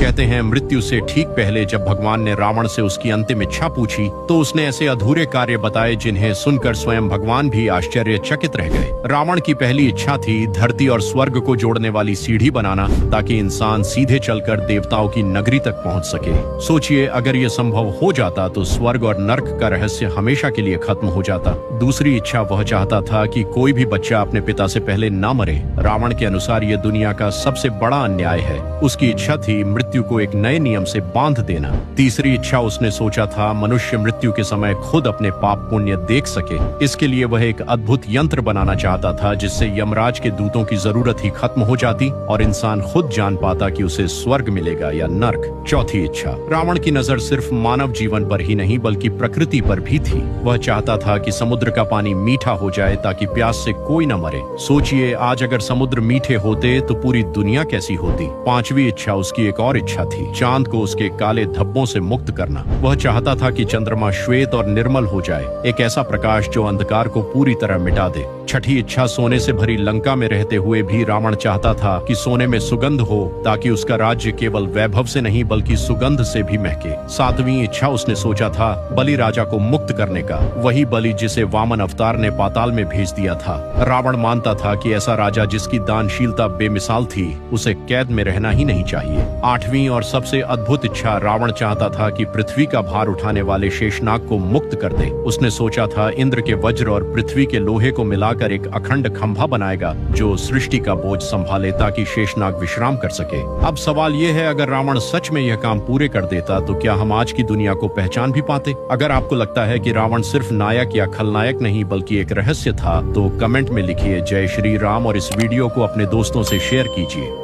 कहते हैं मृत्यु से ठीक पहले जब भगवान ने रावण से उसकी अंतिम इच्छा पूछी तो उसने ऐसे अधूरे कार्य बताए जिन्हें सुनकर स्वयं भगवान भी आश्चर्यचकित रह गए। रावण की पहली इच्छा थी धरती और स्वर्ग को जोड़ने वाली सीढ़ी बनाना ताकि इंसान सीधे चलकर देवताओं की नगरी तक पहुंच सके। सोचिए अगर ये संभव हो जाता तो स्वर्ग और नर्क का रहस्य हमेशा के लिए खत्म हो जाता। दूसरी इच्छा वह चाहता था कि कोई भी बच्चा अपने पिता से पहले न मरे। रावण के अनुसार ये दुनिया का सबसे बड़ा अन्याय है। उसकी इच्छा थी मृत्यु को एक नए नियम से बांध देना। तीसरी इच्छा उसने सोचा था मनुष्य मृत्यु के समय खुद अपने पाप पुण्य देख सके। इसके लिए वह एक अद्भुत यंत्र बनाना चाहता था जिससे यमराज के दूतों की जरूरत ही खत्म हो जाती और इंसान खुद जान पाता कि उसे स्वर्ग मिलेगा या नर्क। चौथी इच्छा रावण की नजर सिर्फ मानव जीवन पर ही नहीं बल्कि प्रकृति पर भी थी। वह चाहता था कि समुद्र का पानी मीठा हो जाए ताकि प्यास से कोई न मरे। सोचिए आज अगर समुद्र मीठे होते तो पूरी दुनिया कैसी होती। पांचवी इच्छा उसकी एक और इच्छा थी चांद को उसके काले धब्बों से मुक्त करना। वह चाहता था कि चंद्रमा श्वेत और निर्मल हो जाए, एक ऐसा प्रकाश जो अंधकार को पूरी तरह मिटा दे। छठी इच्छा सोने से भरी लंका में रहते हुए भी रावण चाहता था कि सोने में सुगंध हो ताकि उसका राज्य केवल वैभव से नहीं बल्कि सुगंध से भी महके। सातवीं इच्छा उसने सोचा था बलि राजा को मुक्त करने का, वही बलि जिसे वामन अवतार ने पाताल में भेज दिया था। रावण मानता था कि ऐसा राजा जिसकी दानशीलता बेमिसाल थी उसे कैद में रहना ही नहीं चाहिए। आठवीं और सबसे अद्भुत इच्छा रावण चाहता था कि पृथ्वी का भार उठाने वाले शेषनाग को मुक्त कर दे। उसने सोचा था इंद्र के वज्र और पृथ्वी के लोहे को मिलाकर एक अखंड खंभा बनाएगा जो सृष्टि का बोझ संभाले ताकि शेषनाग विश्राम कर सके। अब सवाल यह है अगर रावण सच में यह काम पूरे कर देता तो क्या हम आज की दुनिया को पहचान भी पाते। अगर आपको लगता है कि रावण सिर्फ नायक या खलनायक नहीं बल्कि एक रहस्य था तो कमेंट में लिखिए जय श्री राम और इस वीडियो को अपने दोस्तों से शेयर कीजिए।